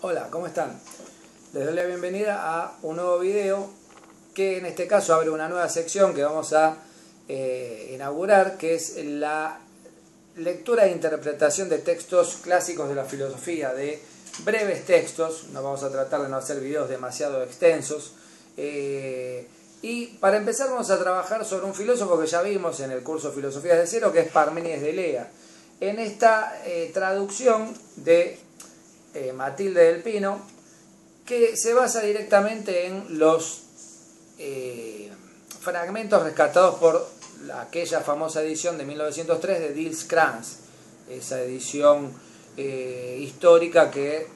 Hola, ¿cómo están? Les doy la bienvenida a un nuevo video que en este caso abre una nueva sección que vamos a inaugurar, que es la lectura e interpretación de textos clásicos de la filosofía, de breves textos. No vamos a tratar de no hacer videos demasiado extensos. Y para empezar vamos a trabajar sobre un filósofo que ya vimos en el curso Filosofía de Cero, que es Parménides de Elea. En esta traducción de Matilde del Pino, que se basa directamente en los fragmentos rescatados por aquella famosa edición de 1903 de Diels Kranz, esa edición histórica que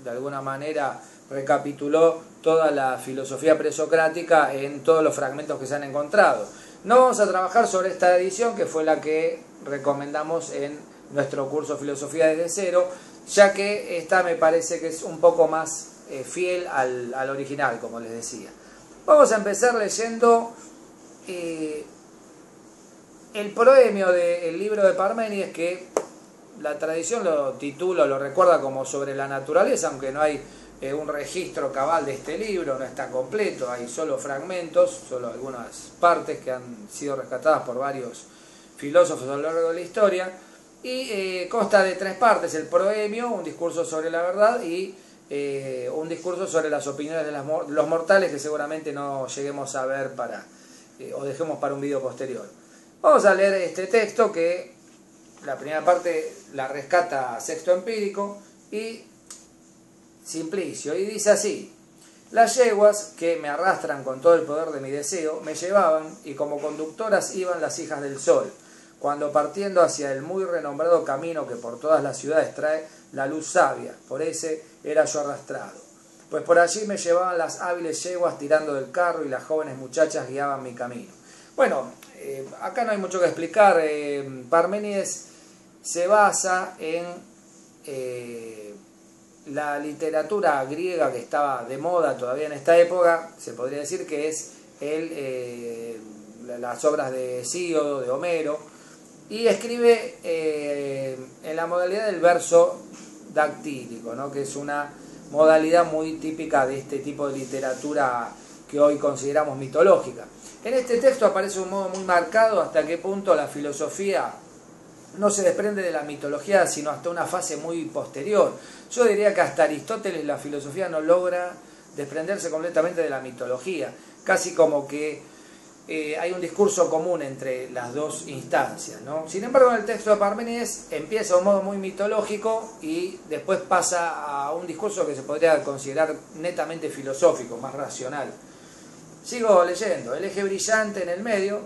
de alguna manera recapituló toda la filosofía presocrática en todos los fragmentos que se han encontrado. No vamos a trabajar sobre esta edición, que fue la que recomendamos en nuestro curso Filosofía desde Cero, ya que esta me parece que es un poco más fiel al original, como les decía. Vamos a empezar leyendo el proemio del libro de Parménides, que la tradición lo titula, lo recuerda como Sobre la naturaleza, aunque no hay un registro cabal de este libro, no está completo, hay solo fragmentos, solo algunas partes que han sido rescatadas por varios filósofos a lo largo de la historia. Y consta de 3 partes: el proemio, un discurso sobre la verdad, y un discurso sobre las opiniones de los mortales, que seguramente no lleguemos a ver o dejemos para un video posterior. Vamos a leer este texto, que la primera parte la rescata Sexto Empírico y Simplicio, y dice así: las yeguas que me arrastran con todo el poder de mi deseo me llevaban, y como conductoras iban las hijas del sol, cuando partiendo hacia el muy renombrado camino que por todas las ciudades trae la luz sabia, por ese era yo arrastrado. Pues por allí me llevaban las hábiles yeguas tirando del carro, y las jóvenes muchachas guiaban mi camino. Bueno, acá no hay mucho que explicar. Parménides se basa en la literatura griega que estaba de moda todavía en esta época. Se podría decir que es las obras de Hesíodo, de Homero, y escribe en la modalidad del verso dactílico, ¿no? Que es una modalidad muy típica de este tipo de literatura que hoy consideramos mitológica. En este texto aparece un modo muy marcado hasta qué punto la filosofía no se desprende de la mitología, sino hasta una fase muy posterior. Yo diría que hasta Aristóteles la filosofía no logra desprenderse completamente de la mitología, casi como que hay un discurso común entre las dos instancias, ¿no? Sin embargo, en el texto de Parménides empieza de un modo muy mitológico y después pasa a un discurso que se podría considerar netamente filosófico, más racional. Sigo leyendo: el eje brillante en el medio,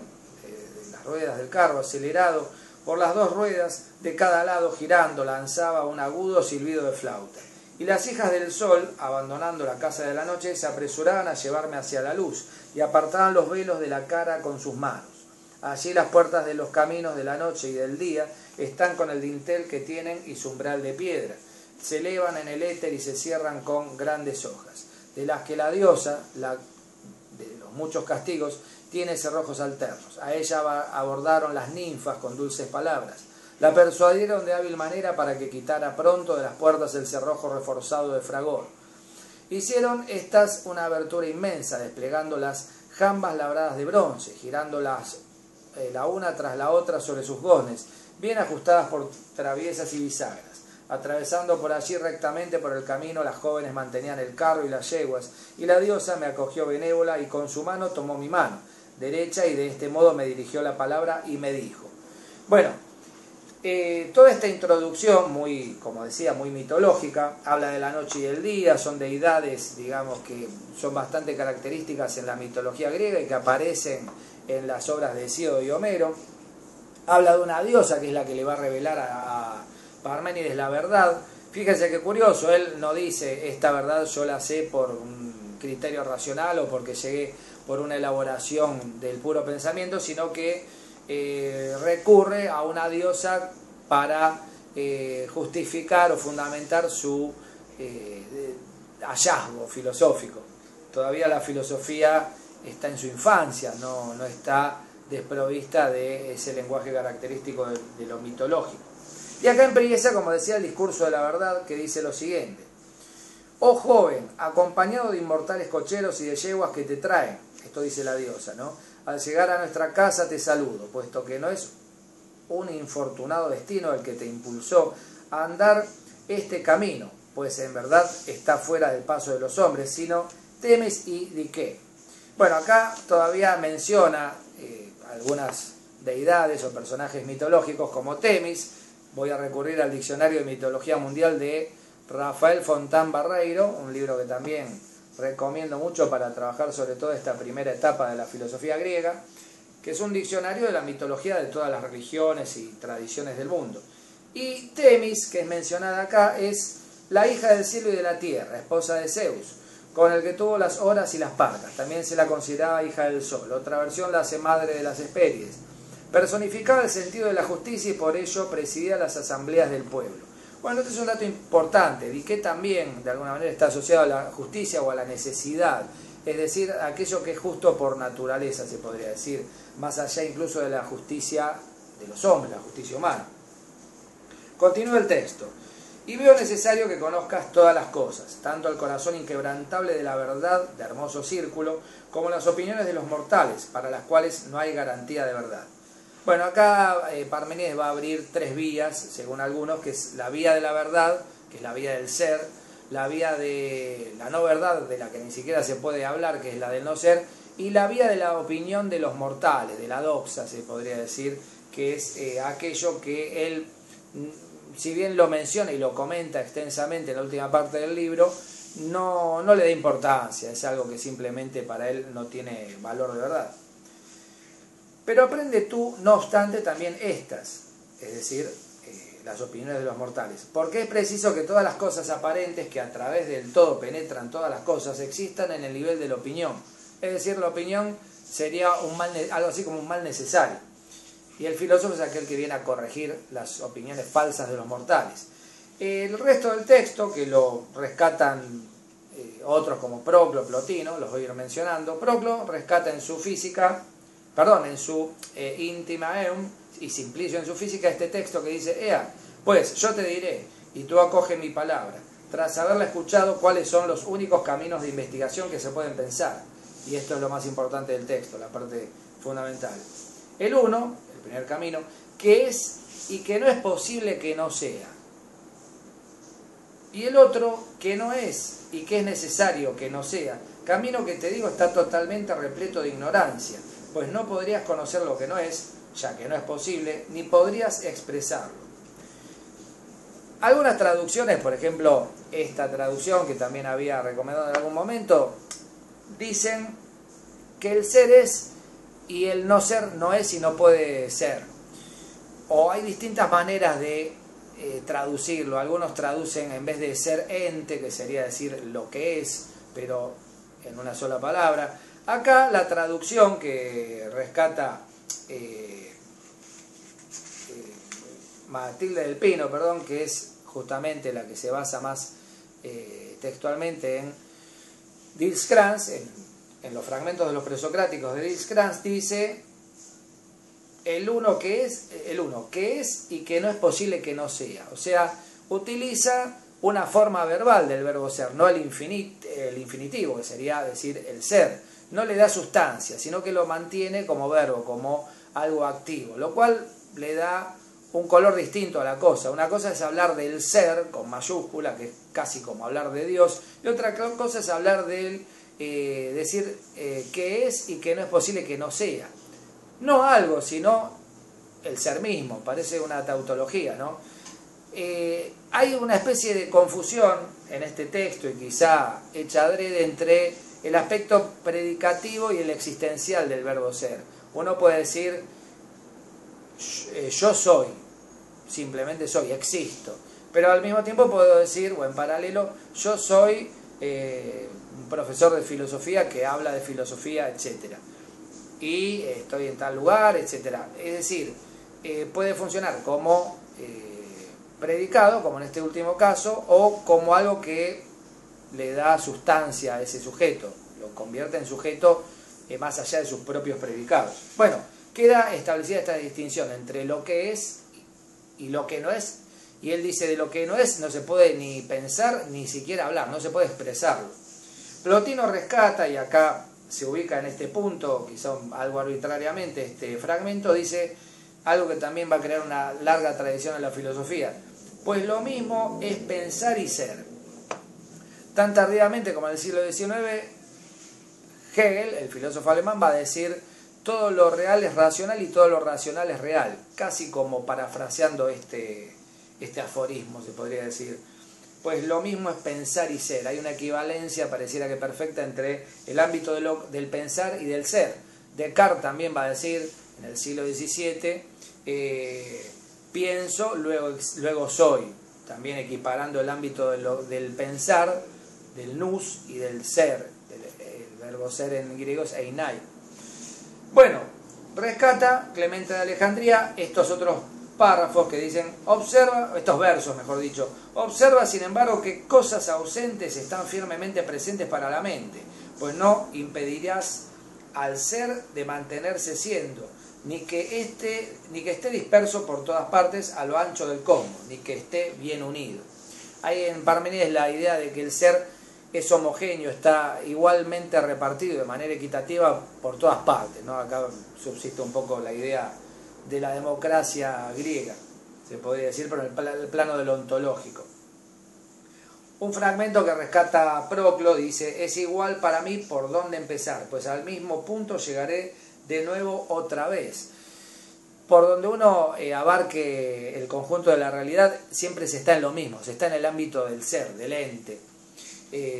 las ruedas del carro acelerado por las 2 ruedas de cada lado girando, lanzaba un agudo silbido de flauta. Y las hijas del sol, abandonando la casa de la noche, se apresuraban a llevarme hacia la luz y apartaban los velos de la cara con sus manos. Allí las puertas de los caminos de la noche y del día están con el dintel que tienen y su umbral de piedra. Se elevan en el éter y se cierran con grandes hojas, de las que la diosa, de los muchos castigos, tiene cerrojos alternos. A ella abordaron las ninfas con dulces palabras. La persuadieron de hábil manera para que quitara pronto de las puertas el cerrojo reforzado de fragor. Hicieron estas una abertura inmensa, desplegando las jambas labradas de bronce, girándolas la una tras la otra sobre sus goznes, bien ajustadas por traviesas y bisagras. Atravesando por allí rectamente por el camino, las jóvenes mantenían el carro y las yeguas, y la diosa me acogió benévola y con su mano tomó mi mano derecha, y de este modo me dirigió la palabra y me dijo. Bueno, toda esta introducción, muy, como decía, muy mitológica, habla de la noche y el día, son deidades, digamos, que son bastante características en la mitología griega y que aparecen en las obras de Hesíodo y Homero. Habla de una diosa que es la que le va a revelar a Parménides la verdad. Fíjense qué curioso, él no dice esta verdad yo la sé por un criterio racional o porque llegué por una elaboración del puro pensamiento, sino que recurre a una diosa para justificar o fundamentar su hallazgo filosófico. Todavía la filosofía está en su infancia, no está desprovista de ese lenguaje característico de lo mitológico. Y acá empieza, como decía, el discurso de la verdad, que dice lo siguiente: Oh joven, acompañado de inmortales cocheros y de yeguas que te traen, esto dice la diosa, ¿no? Al llegar a nuestra casa te saludo, puesto que no es un infortunado destino el que te impulsó a andar este camino, pues en verdad está fuera del paso de los hombres, sino Temis y Dike. Bueno, acá todavía menciona algunas deidades o personajes mitológicos como Temis. Voy a recurrir al Diccionario de Mitología Mundial de Rafael Fontán Barreiro, un libro que también recomiendo mucho para trabajar sobre todo esta primera etapa de la filosofía griega, que es un diccionario de la mitología de todas las religiones y tradiciones del mundo. Y Temis, que es mencionada acá, es la hija del cielo y de la tierra, esposa de Zeus, con el que tuvo las horas y las parcas. También se la consideraba hija del sol. Otra versión la hace madre de las Hespérides. Personificaba el sentido de la justicia y por ello presidía las asambleas del pueblo. Bueno, este es un dato importante, y que también de alguna manera está asociado a la justicia o a la necesidad, es decir, aquello que es justo por naturaleza, se podría decir, más allá incluso de la justicia de los hombres, la justicia humana. Continúa el texto. Y veo necesario que conozcas todas las cosas, tanto el corazón inquebrantable de la verdad, de hermoso círculo, como las opiniones de los mortales, para las cuales no hay garantía de verdad. Bueno, acá Parménides va a abrir tres vías, según algunos, que es la vía de la verdad, que es la vía del ser, la vía de la no verdad, de la que ni siquiera se puede hablar, que es la del no ser, y la vía de la opinión de los mortales, de la doxa, se podría decir, que es aquello que él, si bien lo menciona y lo comenta extensamente en la última parte del libro, no le da importancia, es algo que simplemente para él no tiene valor de verdad. Pero aprende tú, no obstante, también estas, es decir, las opiniones de los mortales. Porque es preciso que todas las cosas aparentes que a través del todo penetran todas las cosas existan en el nivel de la opinión. Es decir, la opinión sería algo así como un mal necesario. Y el filósofo es aquel que viene a corregir las opiniones falsas de los mortales. El resto del texto, que lo rescatan otros como Proclo, Plotino, los voy a ir mencionando. Proclo rescata en su física, en su Intima Eum, y Simplicio en su física, este texto que dice: Ea, pues yo te diré, y tú acoge mi palabra, tras haberla escuchado, cuáles son los únicos caminos de investigación que se pueden pensar. Y esto es lo más importante del texto, la parte fundamental. El uno, el primer camino, que es y que no es posible que no sea. Y el otro, que no es y que es necesario que no sea. Camino que te digo está totalmente repleto de ignorancia, pues no podrías conocer lo que no es, ya que no es posible, ni podrías expresarlo. Algunas traducciones, por ejemplo, esta traducción que también había recomendado en algún momento, dicen que el ser es y el no ser no es y no puede ser. O hay distintas maneras de traducirlo. Algunos traducen en vez de ser ente, que sería decir lo que es, pero en una sola palabra. Acá la traducción que rescata Matilde del Pino, que es justamente la que se basa más textualmente en Diels-Krantz, en los fragmentos de los presocráticos de Diels-Krantz, dice el uno que es y que no es posible que no sea. O sea, utiliza una forma verbal del verbo ser, no el infinitivo, que sería decir el ser. No le da sustancia, sino que lo mantiene como verbo, como algo activo, lo cual le da un color distinto a la cosa. Una cosa es hablar del ser, con mayúscula, que es casi como hablar de Dios, y otra cosa es hablar del decir que es y que no es posible que no sea. No algo, sino el ser mismo, parece una tautología, ¿no? Hay una especie de confusión en este texto, y quizá hecha adrede, entre el aspecto predicativo y el existencial del verbo ser. Uno puede decir yo soy, simplemente soy, existo, pero al mismo tiempo puedo decir, o en paralelo, yo soy un profesor de filosofía que habla de filosofía, etc. Y estoy en tal lugar, etc. Es decir, puede funcionar como predicado, como en este último caso, o como algo que le da sustancia a ese sujeto, lo convierte en sujeto más allá de sus propios predicados. Bueno, queda establecida esta distinción entre lo que es y lo que no es, Y él dice, de lo que no es, no se puede ni pensar, ni siquiera hablar, no se puede expresarlo. Plotino rescata, y acá se ubica en este punto, quizá algo arbitrariamente, este fragmento, dice algo que también va a crear una larga tradición en la filosofía. Pues lo mismo es pensar y ser. Tan tardíamente como en el siglo XIX, Hegel, el filósofo alemán, va a decir todo lo real es racional y todo lo racional es real, casi como parafraseando este aforismo, se podría decir. Pues lo mismo es pensar y ser. Hay una equivalencia, pareciera que perfecta, entre el ámbito del pensar y del ser. Descartes también va a decir, en el siglo XVII, pienso, luego soy. También equiparando el ámbito del pensar, del nous y del ser. El verbo ser en griego es einai. Bueno, rescata Clemente de Alejandría estos otros párrafos que dicen, estos versos mejor dicho, observa sin embargo que cosas ausentes están firmemente presentes para la mente, pues no impedirás al ser de mantenerse siendo, ni que esté disperso por todas partes a lo ancho del cosmos, ni que esté bien unido. Hay en Parménides la idea de que el ser es homogéneo, está igualmente repartido de manera equitativa por todas partes, ¿no? Acá subsiste un poco la idea de la democracia griega, se podría decir, pero en el plano del ontológico. Un fragmento que rescata Proclo dice, es igual para mí por dónde empezar, pues al mismo punto llegaré de nuevo otra vez. Por donde uno abarque el conjunto de la realidad, siempre se está en lo mismo, se está en el ámbito del ser, del ente.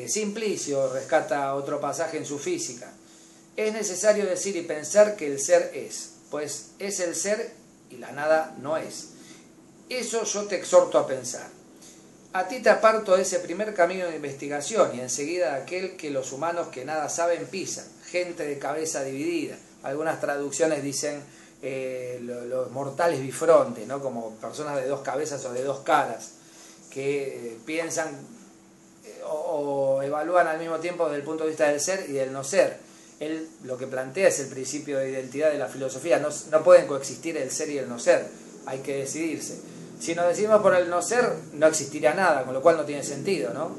Simplicio rescata otro pasaje en su Física. Es necesario decir y pensar que el ser es, pues es el ser y la nada no es. Eso yo te exhorto a pensar. A ti te aparto de ese primer camino de investigación y enseguida de aquel que los humanos que nada saben pisan, gente de cabeza dividida. Algunas traducciones dicen los mortales bifrontes, ¿no? Como personas de dos cabezas o de dos caras, que piensan o evalúan al mismo tiempo desde el punto de vista del ser y del no ser. Él lo que plantea es el principio de identidad de la filosofía. No pueden coexistir el ser y el no ser, hay que decidirse. Si nos decidimos por el no ser, no existiría nada, con lo cual no tiene sentido, ¿no?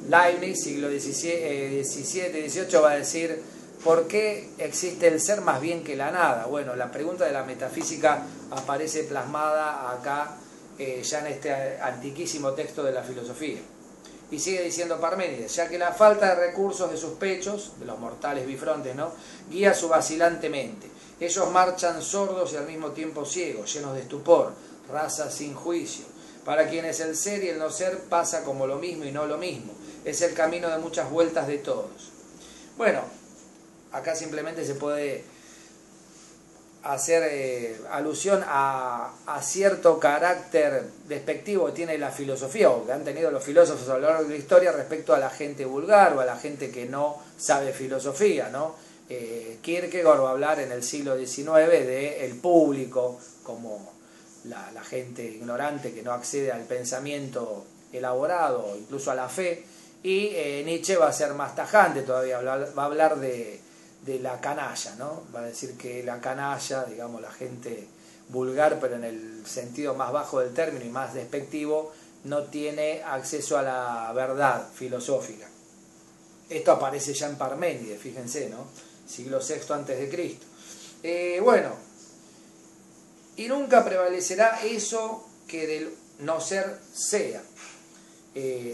Leibniz, siglo XVII, XVIII, va a decir, ¿por qué existe el ser más bien que la nada? Bueno, la pregunta de la metafísica aparece plasmada acá, ya en este antiquísimo texto de la filosofía. Y sigue diciendo Parménides, ya que la falta de recursos de sus pechos, de los mortales bifrontes, ¿no?, guía su vacilante mente. Ellos marchan sordos y al mismo tiempo ciegos, llenos de estupor, raza sin juicio. Para quienes el ser y el no ser pasa como lo mismo y no lo mismo. Es el camino de muchas vueltas de todos. Bueno, acá simplemente se puede hacer alusión a cierto carácter despectivo que tiene la filosofía o que han tenido los filósofos a lo largo de la historia respecto a la gente vulgar o a la gente que no sabe filosofía, ¿no? Kierkegaard va a hablar en el siglo XIX de el público como la gente ignorante que no accede al pensamiento elaborado, incluso a la fe, y Nietzsche va a ser más tajante todavía, va a hablar de la canalla, ¿no? Va a decir que la canalla, digamos la gente vulgar, pero en el sentido más bajo del término y más despectivo, no tiene acceso a la verdad filosófica. Esto aparece ya en Parménides, fíjense, ¿no? Siglo VI antes de Cristo. Bueno, y nunca prevalecerá eso que del no ser sea,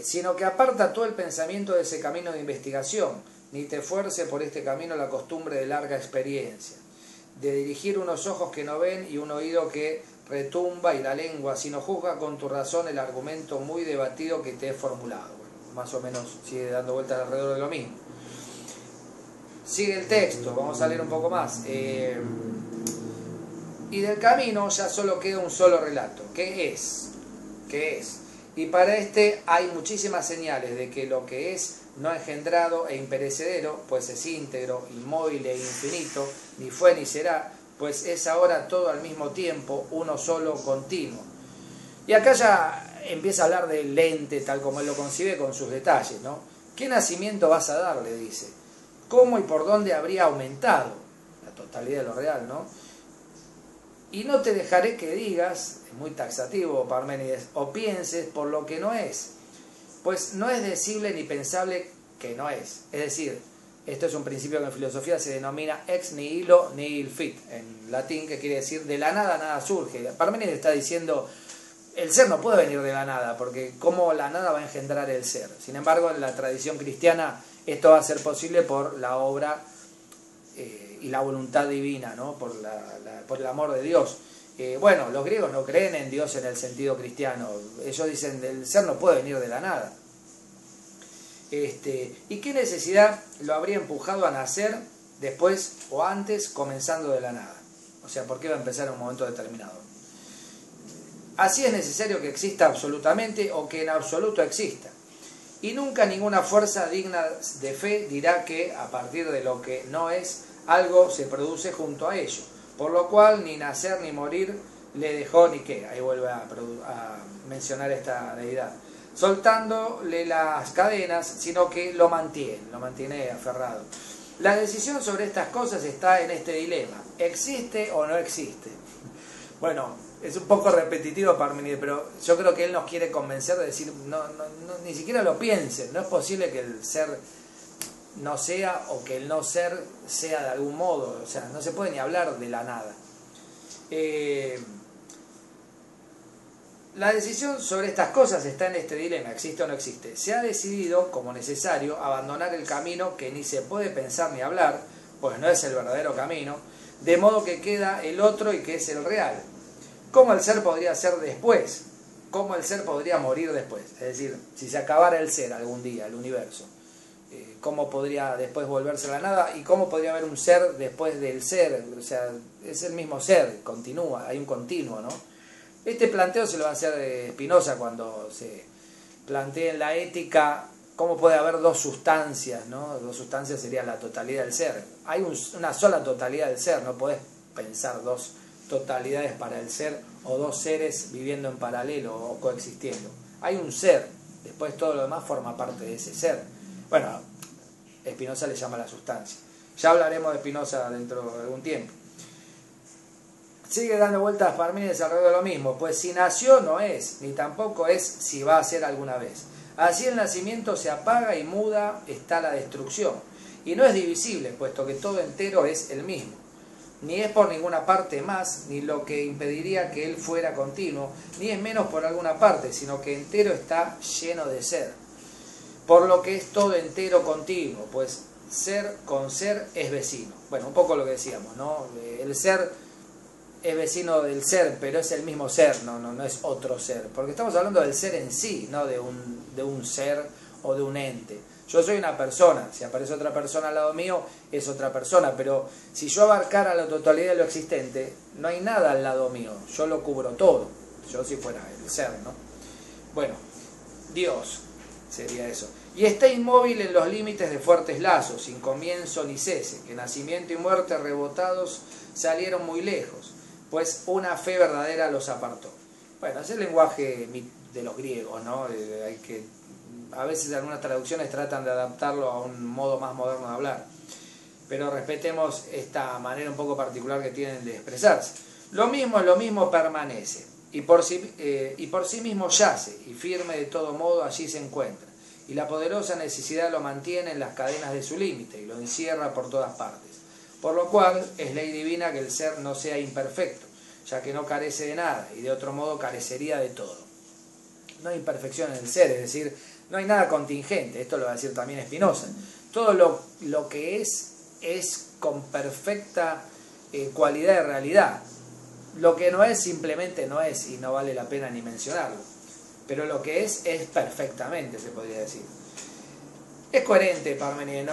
sino que aparta todo el pensamiento de ese camino de investigación, ni te fuerce por este camino la costumbre de larga experiencia, de dirigir unos ojos que no ven y un oído que retumba y la lengua, sino juzga con tu razón el argumento muy debatido que te he formulado. Bueno, más o menos sigue dando vueltas alrededor de lo mismo. Sigue el texto, vamos a leer un poco más. Y del camino ya solo queda un solo relato. ¿Qué es? ¿Qué es? Y para este hay muchísimas señales de que lo que es no engendrado e imperecedero, pues es íntegro, inmóvil e infinito, ni fue ni será, pues es ahora todo al mismo tiempo, uno solo continuo. Y acá ya empieza a hablar del ente tal como él lo concibe con sus detalles, ¿no? ¿Qué nacimiento vas a darle?, dice. ¿Cómo y por dónde habría aumentado? La totalidad de lo real, ¿no? Y no te dejaré que digas, es muy taxativo Parménides, o pienses por lo que no es, pues no es decible ni pensable que no es. Es decir, esto es un principio que en filosofía se denomina ex nihilo nihil fit, en latín, que quiere decir de la nada nada surge. Parménides está diciendo, el ser no puede venir de la nada, porque ¿cómo la nada va a engendrar el ser? Sin embargo, en la tradición cristiana esto va a ser posible por la obra y la voluntad divina, ¿no? Por el amor de Dios. Bueno, los griegos no creen en Dios en el sentido cristiano. Ellos dicen, el ser no puede venir de la nada. ¿Y qué necesidad lo habría empujado a nacer después o antes, comenzando de la nada? O sea, ¿por qué va a empezar en un momento determinado? Así es necesario que exista absolutamente o que en absoluto exista. Y nunca ninguna fuerza digna de fe dirá que, a partir de lo que no es, algo se produce junto a ello. Por lo cual, ni nacer ni morir le dejó ni qué. Ahí vuelve a mencionar esta deidad. Soltándole las cadenas, sino que lo mantiene aferrado. La decisión sobre estas cosas está en este dilema: ¿existe o no existe? Bueno, es un poco repetitivo Parménides, pero yo creo que él nos quiere convencer de decir, ni siquiera lo piensen, no es posible que el ser no sea o que el no ser sea de algún modo, o sea, no se puede ni hablar de la nada. La decisión sobre estas cosas está en este dilema, ¿existe o no existe? Se ha decidido, como necesario, abandonar el camino que ni se puede pensar ni hablar, pues no es el verdadero camino, de modo que queda el otro y que es el real. ¿Cómo el ser podría ser después? ¿Cómo el ser podría morir después? Es decir, si se acabara el ser algún día, el universo, ¿cómo podría después volverse a la nada? ¿Y cómo podría haber un ser después del ser? O sea, es el mismo ser, continúa, hay un continuo, ¿no? Este planteo se lo va a hacer Spinoza cuando se plantea en la ética cómo puede haber dos sustancias, ¿no? Dos sustancias sería la totalidad del ser. Hay una sola totalidad del ser, no podés pensar dos totalidades para el ser o dos seres viviendo en paralelo o coexistiendo. Hay un ser, después todo lo demás forma parte de ese ser. Bueno, Spinoza le llama la sustancia. Ya hablaremos de Spinoza dentro de algún tiempo. Sigue dando vueltas Parménides alrededor de lo mismo, pues si nació no es, ni tampoco es si va a ser alguna vez. Así el nacimiento se apaga y muda está la destrucción, y no es divisible, puesto que todo entero es el mismo. Ni es por ninguna parte más, ni lo que impediría que él fuera continuo, ni es menos por alguna parte, sino que entero está lleno de ser. Por lo que es todo entero continuo, pues ser con ser es vecino. Bueno, un poco lo que decíamos, ¿no? El ser es vecino del ser, pero es el mismo ser, no es otro ser. Porque estamos hablando del ser en sí, no de un ser o de un ente. Yo soy una persona, si aparece otra persona al lado mío, es otra persona, pero si yo abarcara la totalidad de lo existente, no hay nada al lado mío, yo lo cubro todo, yo si fuera el ser, ¿no? Bueno, Dios sería eso. Y está inmóvil en los límites de fuertes lazos, sin comienzo ni cese, que nacimiento y muerte rebotados salieron muy lejos, pues una fe verdadera los apartó. Bueno, es el lenguaje de los griegos, ¿no? A veces algunas traducciones tratan de adaptarlo a un modo más moderno de hablar, pero respetemos esta manera un poco particular que tienen de expresarse. Lo mismo permanece, y por sí mismo yace, y firme de todo modo allí se encuentra, y la poderosa necesidad lo mantiene en las cadenas de su límite, y lo encierra por todas partes. Por lo cual es ley divina que el ser no sea imperfecto, ya que no carece de nada, y de otro modo carecería de todo. No hay imperfección en el ser, es decir, no hay nada contingente, esto lo va a decir también Spinoza. Todo lo que es con perfecta cualidad de realidad. Lo que no es simplemente no es y no vale la pena ni mencionarlo. Pero lo que es perfectamente, se podría decir. Es coherente Parménides,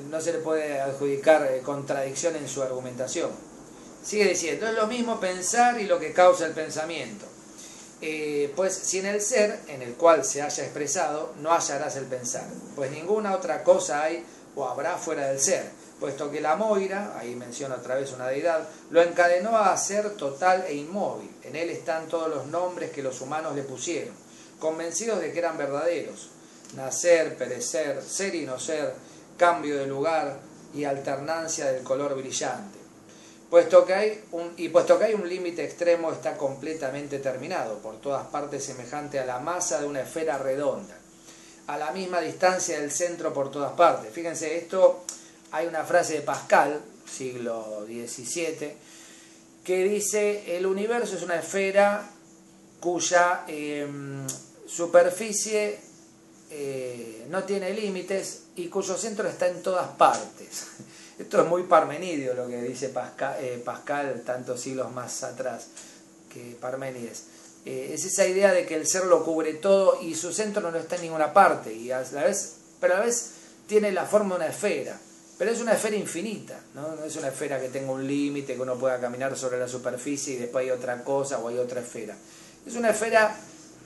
no se le puede adjudicar contradicción en su argumentación. Sigue diciendo, es lo mismo pensar y lo que causa el pensamiento. Pues si en el ser, en el cual se haya expresado, no hallarás el pensar, pues ninguna otra cosa hay o habrá fuera del ser, puesto que la Moira, ahí menciona otra vez una deidad, lo encadenó a ser total e inmóvil. En él están todos los nombres que los humanos le pusieron, convencidos de que eran verdaderos: nacer, perecer, ser y no ser, cambio de lugar y alternancia del color brillante. puesto que hay un límite extremo, está completamente terminado, por todas partes semejante a la masa de una esfera redonda, a la misma distancia del centro por todas partes. Fíjense, esto hay una frase de Pascal, siglo XVII, que dice: el universo es una esfera cuya superficie no tiene límites y cuyo centro está en todas partes. Esto es muy Parmenidio lo que dice Pascal tantos siglos más atrás que Parménides. Es esa idea de que el ser lo cubre todo y su centro no está en ninguna parte, pero a la vez tiene la forma de una esfera, pero es una esfera infinita, ¿no? No es una esfera que tenga un límite, que uno pueda caminar sobre la superficie y después hay otra cosa o hay otra esfera. Es una esfera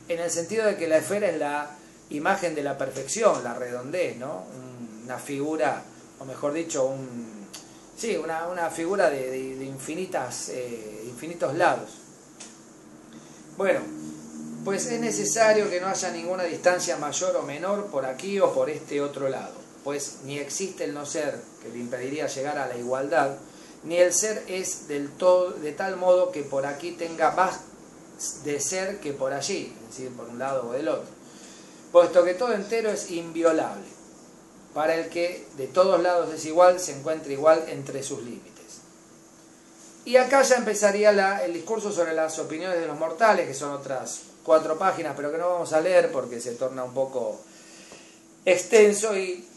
en el sentido de que la esfera es la imagen de la perfección, la redondez, ¿no? Una figura, o mejor dicho, una figura de infinitos lados. Bueno, pues es necesario que no haya ninguna distancia mayor o menor por aquí o por este otro lado, pues ni existe el no ser que le impediría llegar a la igualdad, ni el ser es del todo de tal modo que por aquí tenga más de ser que por allí, es decir, por un lado o del otro, puesto que todo entero es inviolable. Para el que de todos lados es igual, se encuentra igual entre sus límites. Y acá ya empezaría el discurso sobre las opiniones de los mortales, que son otras 4 páginas, pero que no vamos a leer porque se torna un poco extenso y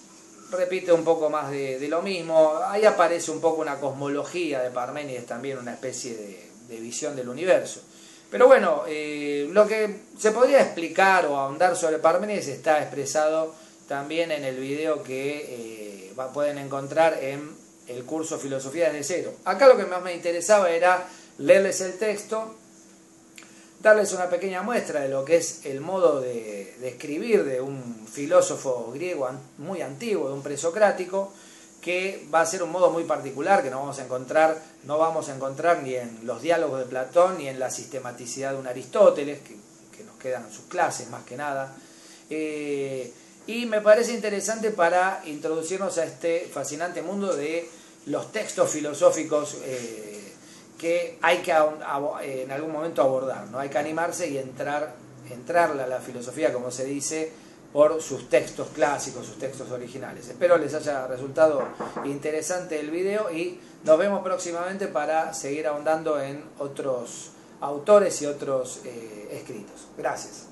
repite un poco más de lo mismo. Ahí aparece un poco una cosmología de Parménides también, una especie de visión del universo. Pero bueno, lo que se podría explicar o ahondar sobre Parménides está expresado también en el video que pueden encontrar en el curso Filosofía desde cero. Acá lo que más me interesaba era leerles el texto, darles una pequeña muestra de lo que es el modo de escribir de un filósofo griego muy antiguo, de un presocrático, que va a ser un modo muy particular que no vamos a encontrar ni en los diálogos de Platón ni en la sistematicidad de un Aristóteles, que nos quedan sus clases más que nada. Y me parece interesante para introducirnos a este fascinante mundo de los textos filosóficos que hay que en algún momento abordar, ¿no? Hay que animarse y entrarle a la filosofía, como se dice, por sus textos clásicos, sus textos originales. Espero les haya resultado interesante el video y nos vemos próximamente para seguir ahondando en otros autores y otros escritos. Gracias.